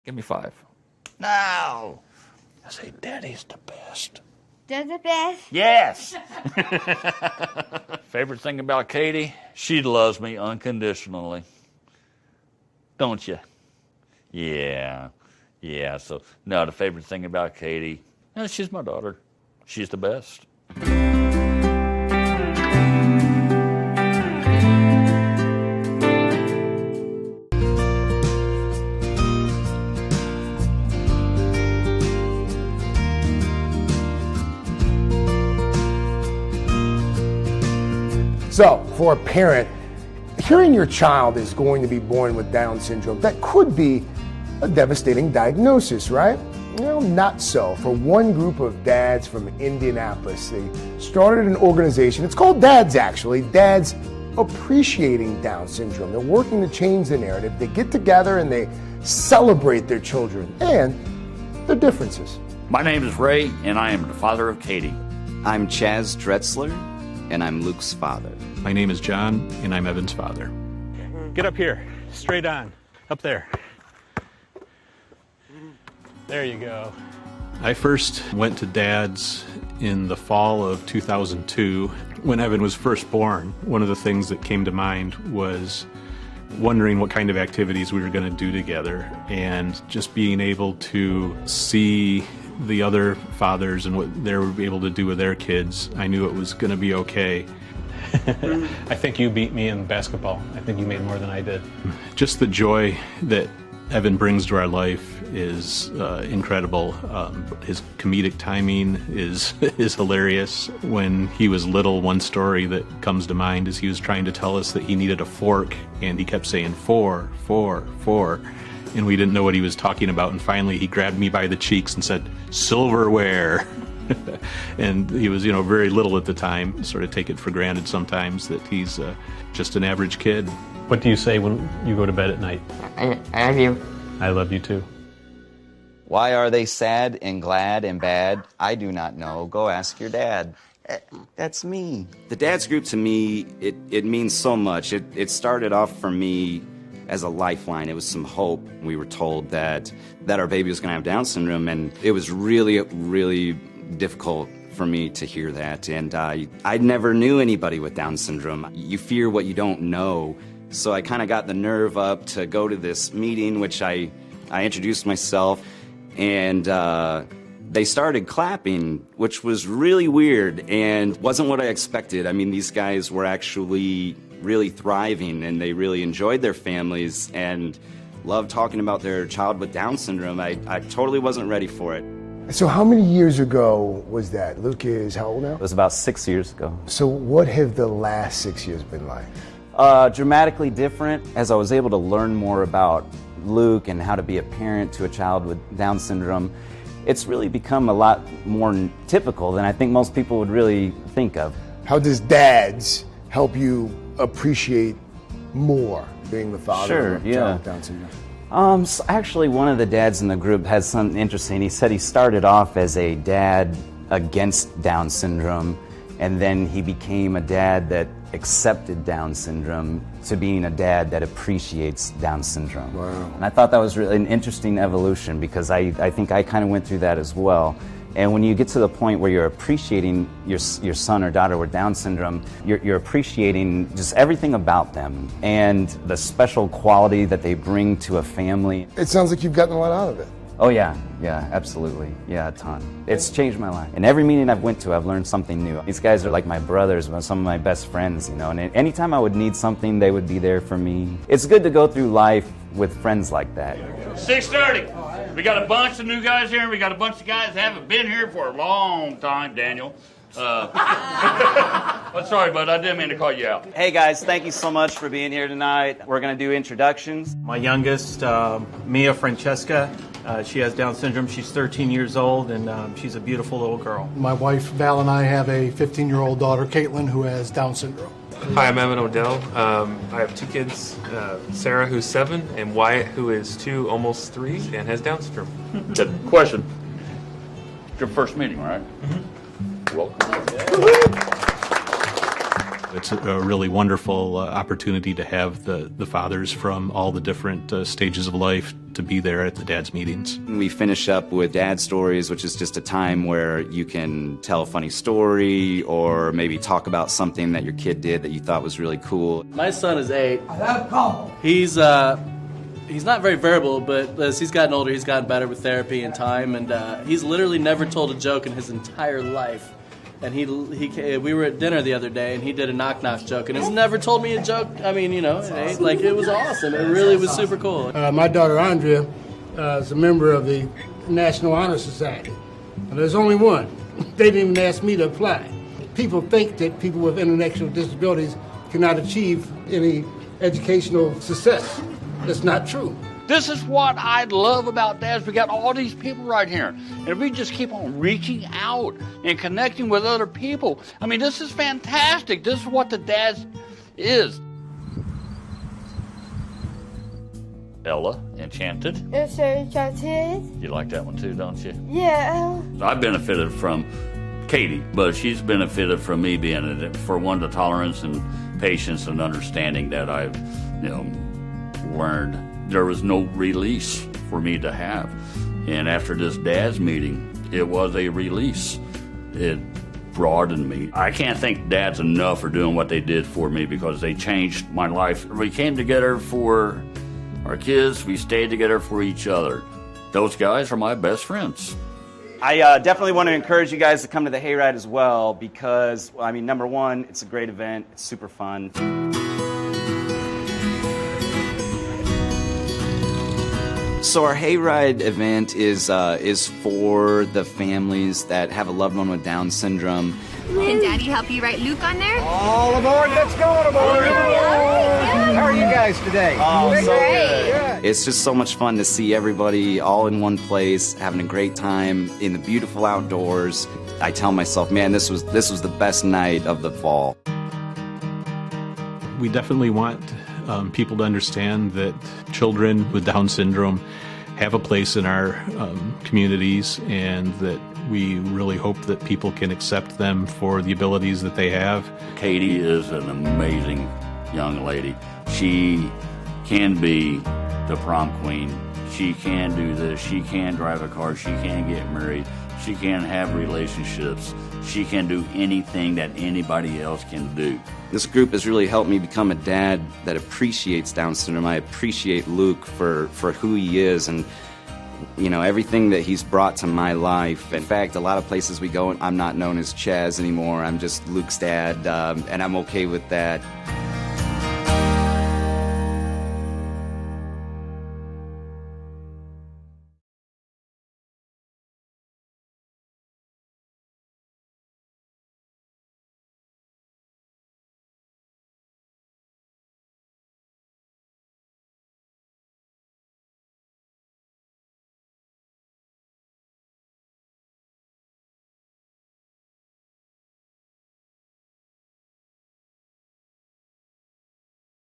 Give me 5. No. I say, Daddy's the best. They're the best. Yes. Favorite thing about Katie? She loves me unconditionally. Don't you? Yeah. Yeah. So, no, the favorite thing about Katie, she's my daughter. She's the best. So, for a parent, hearing your child is going to be born with Down syndrome, that could be a devastating diagnosis, right? Well, not so. For one group of dads from Indianapolis, they started an organization. It's called DADS, actually. Dads Appreciating Down Syndrome. They're working to change the narrative. They get together and they celebrate their children and their differences. My name is Ray, and I am the father of Katie. I'm Chaz Dretzler, and I'm Luke's father. My name is John, and I'm Evan's father. Get up here, straight on, up there. There you go. I first went to Dad's in the fall of 2002. When Evan was first born, one of the things that came to mind was wondering what kind of activities we were going to do together, and just being able to see the other fathers and what they were able to do with their kids. I knew it was going to be okay. I think you beat me in basketball. I think you made more than I did. Just the joy that Evan brings to our life is incredible. His comedic timing is hilarious. When he was little, one story that comes to mind is he was trying to tell us that he needed a fork, and he kept saying 4, 4, 4. And we didn't know what he was talking about, and finally he grabbed me by the cheeks and said, "Silverware." And he was, very little at the time, sort of take it for granted sometimes that he's just an average kid. What do you say when you go to bed at night? I love you. I love you too. Why are they sad and glad and bad? I do not know. Go ask your dad. That's me. The Dad's Group, to me, it means so much. It started off for me as a lifeline. It was some hope. We were told that our baby was going to have Down syndrome, and it was really, really difficult for me to hear that. And I never knew anybody with Down syndrome. You fear what you don't know. So I kind of got the nerve up to go to this meeting, which I introduced myself, and they started clapping, which was really weird and wasn't what I expected. I mean, these guys were actually really thriving, and they really enjoyed their families and loved talking about their child with Down syndrome. I totally wasn't ready for it. So how many years ago was that? Luke is how old now? It was about 6 years ago. So what have the last 6 years been like? Dramatically different, as I was able to learn more about Luke and how to be a parent to a child with Down syndrome. It's really become a lot more typical than I think most people would really think of. How does dads help you appreciate more being the father of a child with Down syndrome? So actually, one of the dads in the group had something interesting. He said he started off as a dad against Down syndrome, and then he became a dad that accepted Down syndrome to being a dad that appreciates Down syndrome. Wow. And I thought that was really an interesting evolution, because I think I kind of went through that as well. And when you get to the point where you're appreciating your son or daughter with Down syndrome, you're appreciating just everything about them and the special quality that they bring to a family. It sounds like you've gotten a lot out of it. Oh yeah, absolutely. Yeah, a ton. It's changed my life. In every meeting I've went to, I've learned something new. These guys are like my brothers, some of my best friends, and anytime I would need something, they would be there for me. It's good to go through life with friends like that. 6:30. We got a bunch of new guys here, and we got a bunch of guys that haven't been here for a long time, Daniel. I'm sorry, bud, I didn't mean to call you out. Hey guys, thank you so much for being here tonight. We're going to do introductions. My youngest, Mia Francesca, she has Down syndrome. She's 13 years old, and she's a beautiful little girl. My wife, Val, and I have a 15-year-old daughter, Caitlin, who has Down syndrome. Hi, I'm Evan Odell. I have 2 kids, Sarah, who's 7, and Wyatt, who is 2, almost 3, and has Down syndrome. Good question. It's your first meeting, right? Mm-hmm. Welcome. It's a really wonderful opportunity to have the fathers from all the different stages of life to be there at the dads meetings. We finish up with dad stories, which is just a time where you can tell a funny story or maybe talk about something that your kid did that you thought was really cool. My son is 8. He's not very verbal, but as he's gotten older, he's gotten better with therapy and time, and he's literally never told a joke in his entire life. And we were at dinner the other day, and he did a knock-knock joke, and he's never told me a joke. I mean, you know, it was awesome. It really was super cool. My daughter Andrea is a member of the National Honor Society. And there's only one. They didn't even ask me to apply. People think that people with intellectual disabilities cannot achieve any educational success. That's not true. This is what I love about dads. We got all these people right here. And if we just keep on reaching out and connecting with other people, I mean, this is fantastic. This is what the dads is. Ella, Enchanted. It's so enchanted. You like that one too, don't you? Yeah. I benefited from Katie, but she's benefited from me being in it. For one, the tolerance and patience and understanding that I've, learned. There was no release for me to have. And after this dad's meeting, it was a release. It broadened me. I can't thank dads enough for doing what they did for me because they changed my life. We came together for our kids. We stayed together for each other. Those guys are my best friends. I definitely want to encourage you guys to come to the Hayride as well because, I mean, number one, it's a great event. It's super fun. So our Hayride event is for the families that have a loved one with Down syndrome. Can Daddy help you write Luke on there? All aboard, let's go on aboard! How are you guys today? Oh, so great. good. It's just so much fun to see everybody all in one place, having a great time in the beautiful outdoors. I tell myself, man, this was the best night of the fall. We definitely want people to understand that children with Down syndrome have a place in our communities, and that we really hope that people can accept them for the abilities that they have. Katie is an amazing young lady. She can be the prom queen. She can do this. She can drive a car. She can get married. She can have relationships. She can do anything that anybody else can do. This group has really helped me become a dad that appreciates Down syndrome. I appreciate Luke for who he is and, everything that he's brought to my life. In fact, a lot of places we go, I'm not known as Chaz anymore. I'm just Luke's dad, and I'm okay with that.